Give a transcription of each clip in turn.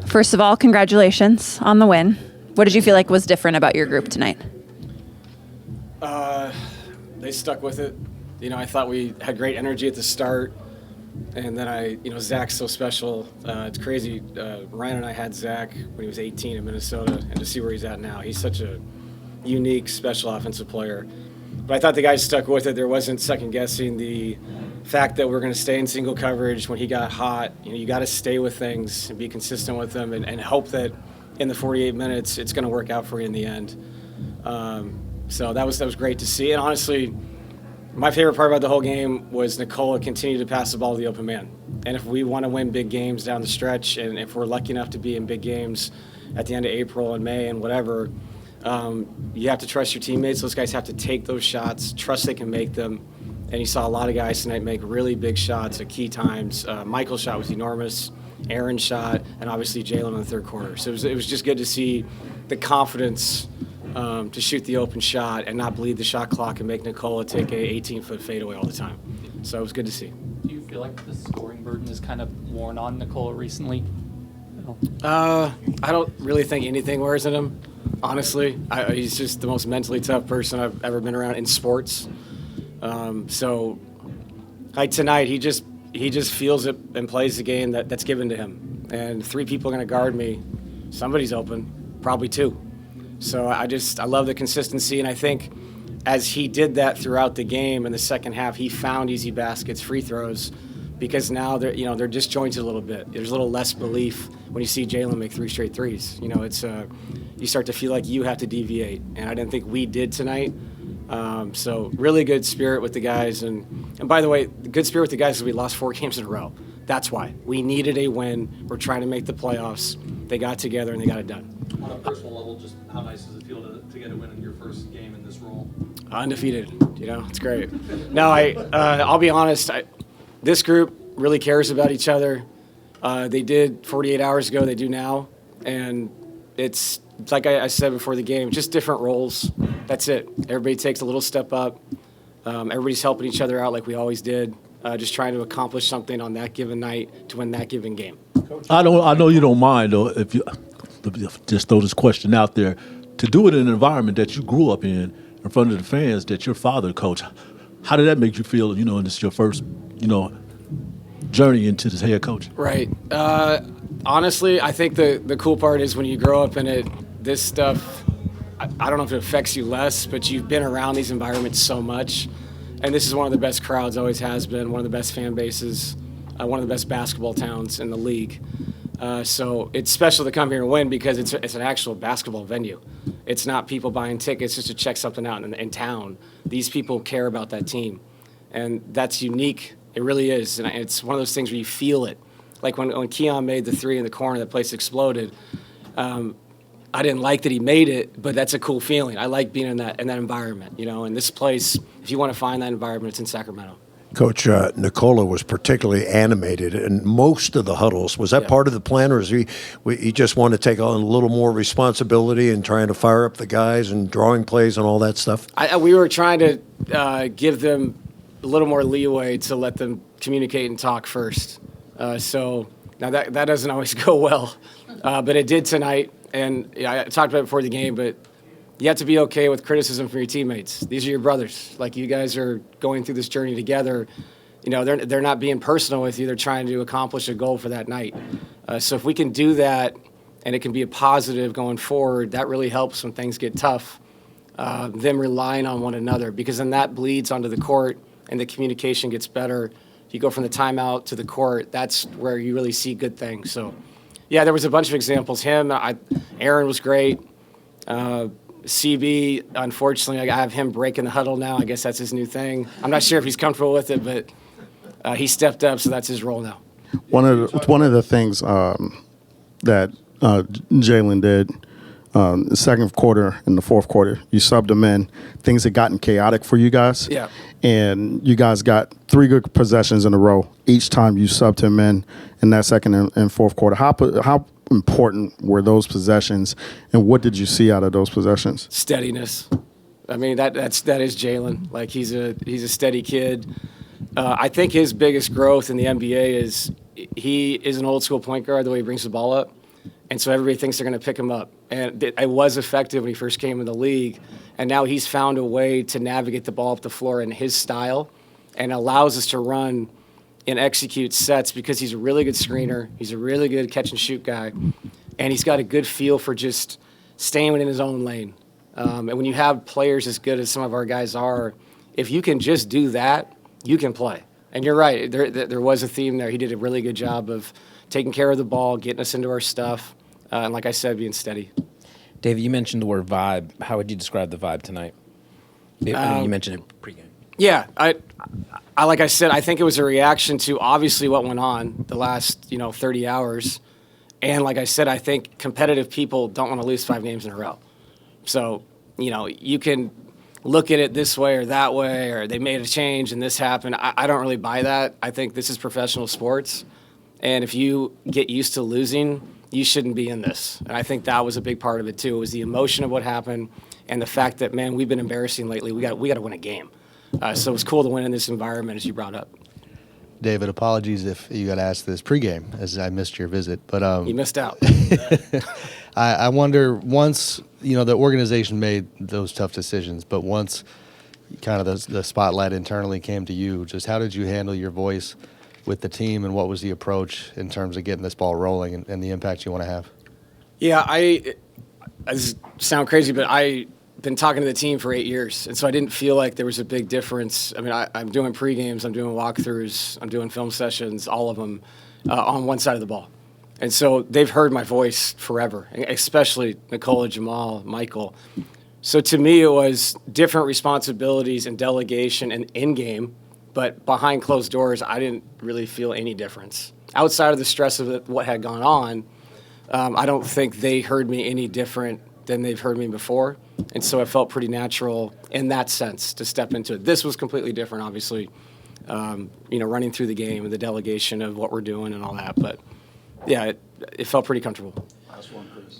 First of all, congratulations on the win. What did you feel like was different about your group tonight? They stuck with it. I thought we had great energy at the start. And then Zach's so special. It's crazy. Ryan and I had Zach when he was 18 in Minnesota, and to see where he's at now, he's such a unique, special offensive player. But I thought the guys stuck with it. There wasn't second-guessing the fact that we're going to stay in single coverage when he got hot. You got to stay with things and be consistent with them and hope that in the 48 minutes it's going to work out for you in the end. So that was great to see. And honestly, my favorite part about the whole game was Nikola continued to pass the ball to the open man. And if we want to win big games down the stretch, and if we're lucky enough to be in big games at the end of April and May and whatever, you have to trust your teammates. Those guys have to take those shots, trust they can make them. And you saw a lot of guys tonight make really big shots at key times. Michael's shot was enormous, Aaron's shot, and obviously Jalen in the third quarter. So it was just good to see the confidence to shoot the open shot and not bleed the shot clock and make Nikola take a 18-foot fadeaway all the time. So it was good to see. Do you feel like the scoring burden is kind of worn on Nikola recently? I don't really think anything wears on him, honestly. He's just the most mentally tough person I've ever been around in sports. So tonight he just feels it and plays the game that's given to him. And 3 people are going to guard me. Somebody's open, probably 2. So I love the consistency, and I think as he did that throughout the game in the second half, he found easy baskets, free throws, because now they're disjointed a little bit. There's a little less belief when you see Jalen make 3 straight threes. It's you start to feel like you have to deviate, and I didn't think we did tonight. So really good spirit with the guys, and by the way, good spirit with the guys is we lost 4 games in a row. That's why we needed a win. We're trying to make the playoffs. They got together and they got it done. On a personal level, just how nice does it feel to get a win in your first game in this role? Undefeated, it's great. No, I'll be honest. This group really cares about each other. They did 48 hours ago. They do now, and it's like I said before the game, just different roles. That's it. Everybody takes a little step up. Everybody's helping each other out like we always did. Just trying to accomplish something on that given night to win that given game. I know you don't mind though if you just throw this question out there, to do it in an environment that you grew up in front of the fans that your father coached. How did that make you feel? And this is your first, journey into this head coach. Right. Honestly, I think the cool part is when you grow up in it, this stuff. I don't know if it affects you less, but you've been around these environments so much. And this is one of the best crowds, always has been, one of the best fan bases, one of the best basketball towns in the league. So it's special to come here and win because it's an actual basketball venue. It's not people buying tickets just to check something out in town. These people care about that team. And that's unique. It really is. And it's one of those things where you feel it. Like when Keon made the 3 in the corner, the place exploded. I didn't like that he made it, but that's a cool feeling. I like being in that environment, And this place, if you want to find that environment, it's in Sacramento. Coach, Nikola was particularly animated in most of the huddles. Was that part of the plan, or is he just wanted to take on a little more responsibility and trying to fire up the guys and drawing plays and all that stuff? We were trying to give them a little more leeway to let them communicate and talk first. So now that doesn't always go well, but it did tonight. And I talked about it before the game, but you have to be okay with criticism from your teammates. These are your brothers. Like, you guys are going through this journey together. They're not being personal with you. They're trying to accomplish a goal for that night. So if we can do that and it can be a positive going forward, that really helps when things get tough, them relying on one another, because then that bleeds onto the court and the communication gets better. You go from the timeout to the court. That's where you really see good things. So, yeah, there was a bunch of examples. Aaron was great. CB, unfortunately, I have him breaking the huddle now. I guess that's his new thing. I'm not sure if he's comfortable with it, but he stepped up, so that's his role now. One of the things that Jalen did, the second quarter and the fourth quarter, you subbed him in. Things had gotten chaotic for you guys. Yeah. And you guys got 3 good possessions in a row each time you subbed him in that second and fourth quarter. How important were those possessions, and what did you see out of those possessions? Steadiness. I mean, that is Jalen. Like, he's a steady kid. I think his biggest growth in the NBA is he is an old school point guard, the way he brings the ball up. And so everybody thinks they're going to pick him up. And it was effective when he first came in the league. And now he's found a way to navigate the ball up the floor in his style and allows us to run and execute sets because he's a really good screener. He's a really good catch and shoot guy. And he's got a good feel for just staying in his own lane. And when you have players as good as some of our guys are, if you can just do that, you can play. And you're right, there was a theme there. He did a really good job of taking care of the ball, getting us into our stuff, and like I said, being steady. David, you mentioned the word vibe. How would you describe the vibe tonight? You mentioned it pregame. Yeah, I like I said, I think it was a reaction to obviously what went on the last 30 hours. And like I said, I think competitive people don't want to lose 5 games in a row. So, you can look at it this way or that way, or they made a change and this happened. I don't really buy that. I think this is professional sports. And if you get used to losing, you shouldn't be in this. And I think that was a big part of it too. It was the emotion of what happened and the fact that, man, we've been embarrassing lately. We got to win a game. So it was cool to win in this environment, as you brought up. David, apologies if you got asked this pregame, as I missed your visit. But You missed out. I wonder, once the organization made those tough decisions, but once kind of the spotlight internally came to you, just how did you handle your voice with the team, and what was the approach in terms of getting this ball rolling and the impact you want to have? Yeah, I sound crazy, but I've been talking to the team for 8 years, and so I didn't feel like there was a big difference. I mean, I'm doing pre-games, I'm doing walkthroughs, I'm doing film sessions, all of them on one side of the ball. And so they've heard my voice forever, especially Nikola, Jamal, Michael. So to me, it was different responsibilities and delegation and in-game, but behind closed doors, I didn't really feel any difference. Outside of the stress of what had gone on, I don't think they heard me any different than they've heard me before. And so it felt pretty natural in that sense to step into it. This was completely different, obviously, running through the game and the delegation of what we're doing and all that. But, yeah, it felt pretty comfortable.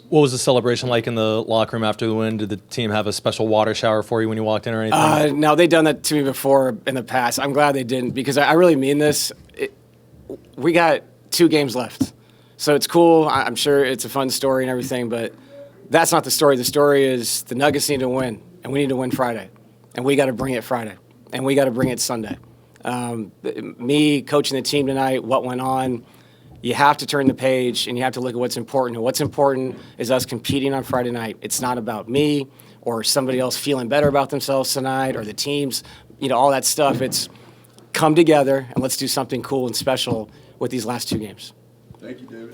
What was the celebration like in the locker room after the win? Did the team have a special water shower for you when you walked in or anything? No, they'd done that to me before in the past. I'm glad they didn't because I really mean this. We got 2 games left. So it's cool. I'm sure it's a fun story and everything, but that's not the story. The story is the Nuggets need to win, and we need to win Friday. And we got to bring it Friday. And we got to bring it Sunday. Me coaching the team tonight, what went on, you have to turn the page and you have to look at what's important. And what's important is us competing on Friday night. It's not about me or somebody else feeling better about themselves tonight or the teams, all that stuff. It's come together and let's do something cool and special with these last 2 games. Thank you.